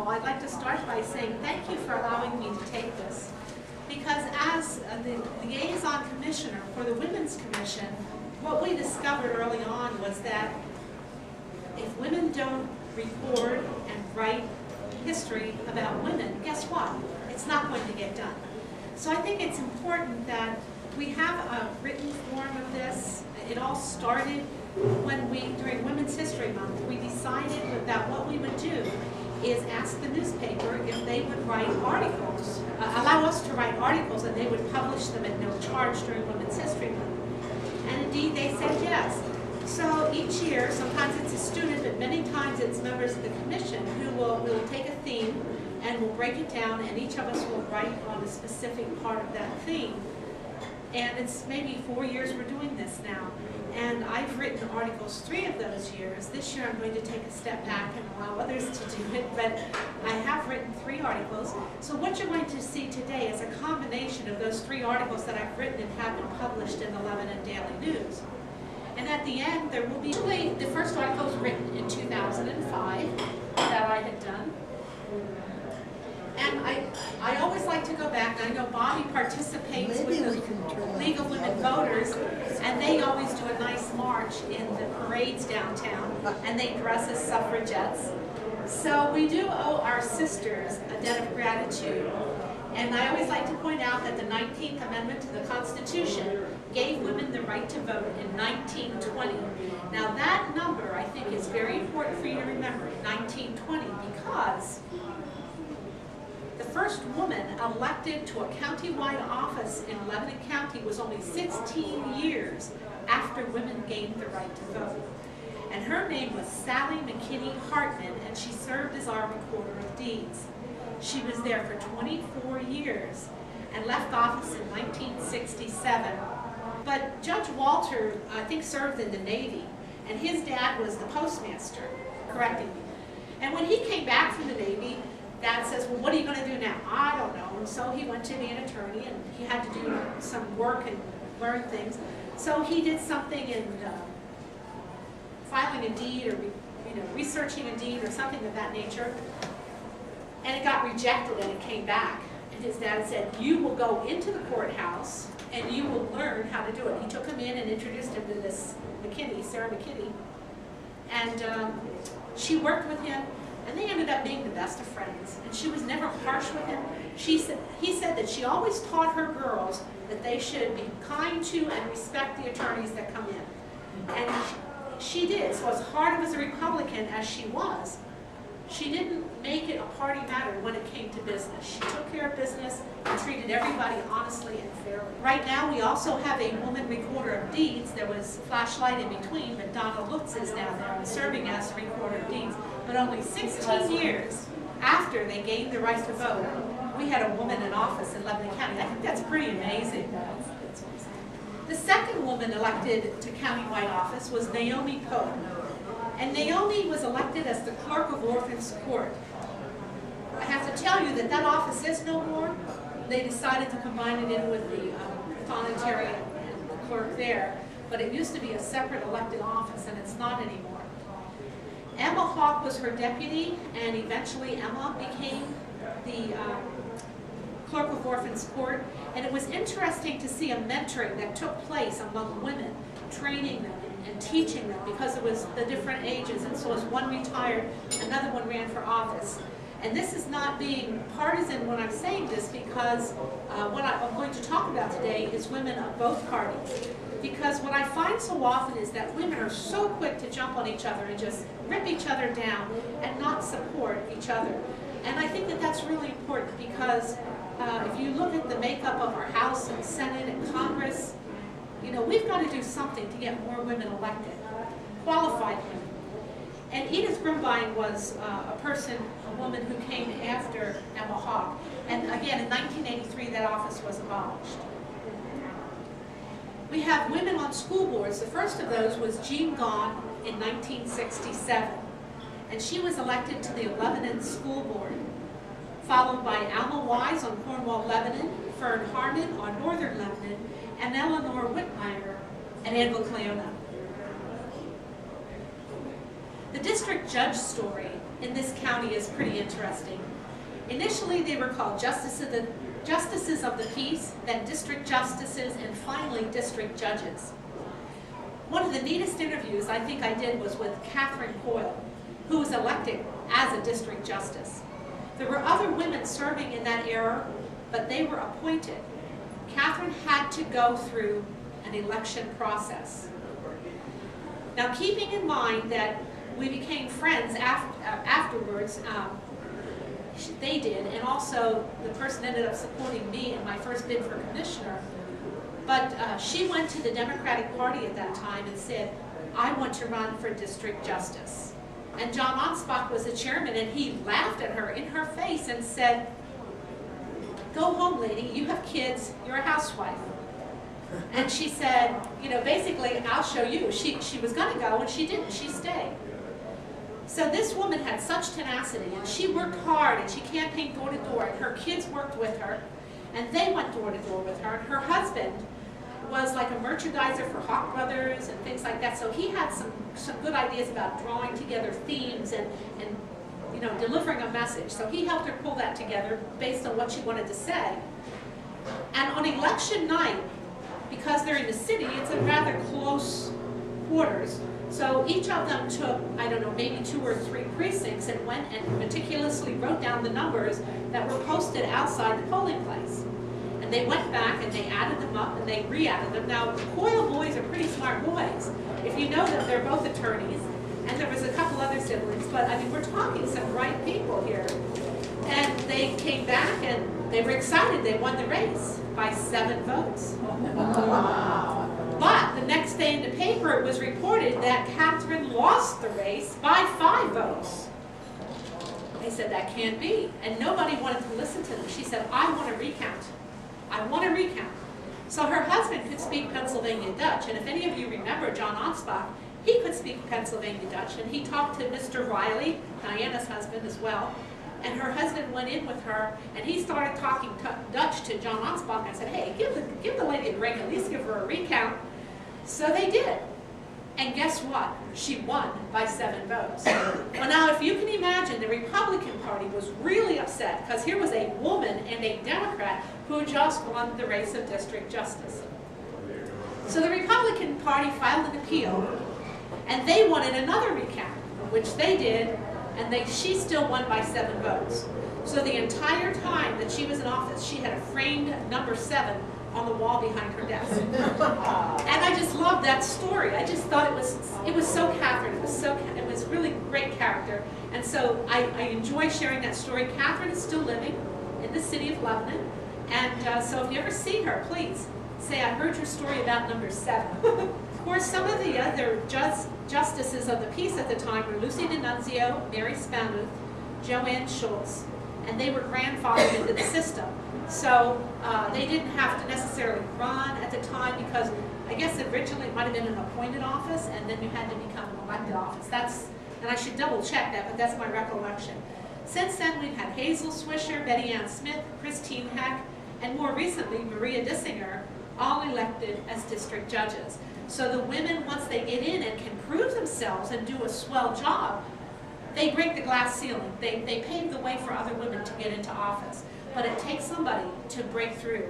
all, I'd like to start by saying thank you for allowing me to take this. Because as the liaison commissioner for the Women's Commission, what we discovered early on was that if women don't record and write history about women, guess what? It's not going to get done. So I think it's important that we have a written form of this. It all started when during Women's History Month, we decided that what we would do is ask the newspaper if they would write articles, allow us to write articles, and they would publish them at no charge during Women's History Month. And indeed, they said yes. So each year, sometimes it's a student, but many times it's members of the commission who will take a theme and we'll break it down, and each of us will write on a specific part of that theme. And it's maybe 4 years we're doing this now. And I've written articles 3 of those years. This year I'm going to take a step back and allow others to do it, but I have written 3 articles. So what you're going to see today is a combination of those 3 articles that I've written and have been published in the Lebanon Daily News. And at the end there will be, the first article was written in 2005 that I had done. And I always like to go back. I know Bobby participates with the League of Women Voters, and they always do a nice march in the parades downtown, and they dress as suffragettes. So we do owe our sisters a debt of gratitude. And I always like to point out that the 19th Amendment to the Constitution gave women the right to vote in 1920. Now that number, I think, is very important for you to remember, 1920, because the first woman elected to a county-wide office in Lebanon County was only 16 years after women gained the right to vote. And her name was Sara McKinney Hartman, and she served as our Recorder of Deeds. She was there for 24 years and left office in 1967. But Judge Walter, I think, served in the Navy, and his dad was the postmaster, correcting me. And when he came back from the Navy, Dad says, well, what are you going to do now? I don't know. And so he went to be an attorney, and he had to do some work and learn things. So he did something in filing a deed or researching a deed or something of that nature. And it got rejected, and it came back. And his dad said, you will go into the courthouse, and you will learn how to do it. He took him in and introduced him to this McKinney, Sara McKinney. And she worked with him. And they ended up being the best of friends. And she was never harsh with him. He said that she always taught her girls that they should be kind to and respect the attorneys that come in. And she did. So as hard of as a Republican as she was, she didn't make it a party matter when it came to business. She took care of business and treated everybody honestly and fairly. Right now we also have a woman Recorder of Deeds. There was Flashlight in between, but Donna Lutz is now there and serving as Recorder of Deeds. But only 16 years after they gained the right to vote, we had a woman in office in Lebanon County. I think that's pretty amazing. The second woman elected to countywide office was Naomi Pope. And Naomi was elected as the Clerk of Orphans Court. I have to tell you that that office is no more. They decided to combine it in with the voluntary and the clerk there. But it used to be a separate elected office, and it's not anymore. Emma Hawk was her deputy, and eventually Emma became the Clerk of Orphans Court. And it was interesting to see a mentoring that took place among women, training them and teaching them, because it was the different ages. And so as one retired, another one ran for office. And this is not being partisan when I'm saying this, because what I'm going to talk about today is women of both parties. Because what I find so often is that women are so quick to jump on each other and just rip each other down and not support each other. And I think that that's really important, because if you look at the makeup of our House and Senate and Congress, we've got to do something to get more women elected, qualified women. And Edith Grumbine was a woman who came after Emma Hawk. And again, in 1983, that office was abolished. We have women on school boards. The first of those was Jean Gohn in 1967. And she was elected to the Lebanon School Board, followed by Alma Wise on Cornwall, Lebanon, Fern Harmon on Northern Lebanon, and Eleanor Whitmire at Anvil Cleona. The district judge story in this county is pretty interesting. Initially, they were called Justices of the Peace, then District Justices, and finally District Judges. One of the neatest interviews I think I did was with Catherine Coyle, who was elected as a District Justice. There were other women serving in that era, but they were appointed. Catherine had to go through an election process. Now, keeping in mind that we became friends afterwards, they did, and also the person ended up supporting me in my first bid for commissioner. But she went to the Democratic Party at that time and said, I want to run for district justice. And John Onspach was the chairman, and he laughed at her in her face and said, go home, lady, you have kids, you're a housewife. And she said, you know, basically, I'll show you. She was going to go, and she didn't. She stayed. So this woman had such tenacity, and she worked hard, and she campaigned door to door, and her kids worked with her, and they went door to door with her. And her husband was like a merchandiser for Hawk Brothers and things like that, so he had some good ideas about drawing together themes and you know, delivering a message. So he helped her pull that together based on what she wanted to say. And on election night, because they're in the city, it's a rather close quarters. So each of them took, I don't know, maybe 2 or 3 precincts and went and meticulously wrote down the numbers that were posted outside the polling place. And they went back and they added them up and they re-added them. Now, the Coyle boys are pretty smart boys. If you know them, they're both attorneys. And there was a couple other siblings, but I mean, we're talking some bright people here. And they came back and they were excited. They won the race by 7 votes. But the next day in the paper, it was reported that Catherine lost the race by 5 votes. They said, that can't be. And nobody wanted to listen to them. She said, I want to recount. I want to recount. So her husband could speak Pennsylvania Dutch. And if any of you remember John Onspach, he could speak Pennsylvania Dutch. And he talked to Mr. Riley, Diana's husband as well. And her husband went in with her, and he started talking Dutch to John Onspach and said, hey, give the lady a break, at least give her a recount. So they did. And guess what? She won by 7 votes. Well, now, if you can imagine, the Republican Party was really upset because here was a woman and a Democrat who just won the race of district justice. So the Republican Party filed an appeal, and they wanted another recount, which they did, and she still won by 7 votes. So the entire time that she was in office, she had a framed number 7 on the wall behind her desk. And I just loved that story. I just thought it was so Catherine. It was really great character. And so I enjoy sharing that story. Catherine is still living in the city of Lebanon. And so if you ever see her, please say, I heard your story about number 7. Of course, some of the other justices of the peace at the time were Lucy D'Annunzio, Mary Spamuth, Joanne Schultz, and they were grandfathered into the system. So they didn't have to necessarily run at the time because I guess originally it might have been an appointed office and then you had to become an elected office. And I should double check that, but that's my recollection. Since then we've had Hazel Swisher, Betty Ann Smith, Christine Heck, and more recently Maria Dissinger, all elected as district judges. So the women, once they get in and can prove themselves and do a swell job, they break the glass ceiling. They pave the way for other women to get into office. But it takes somebody to break through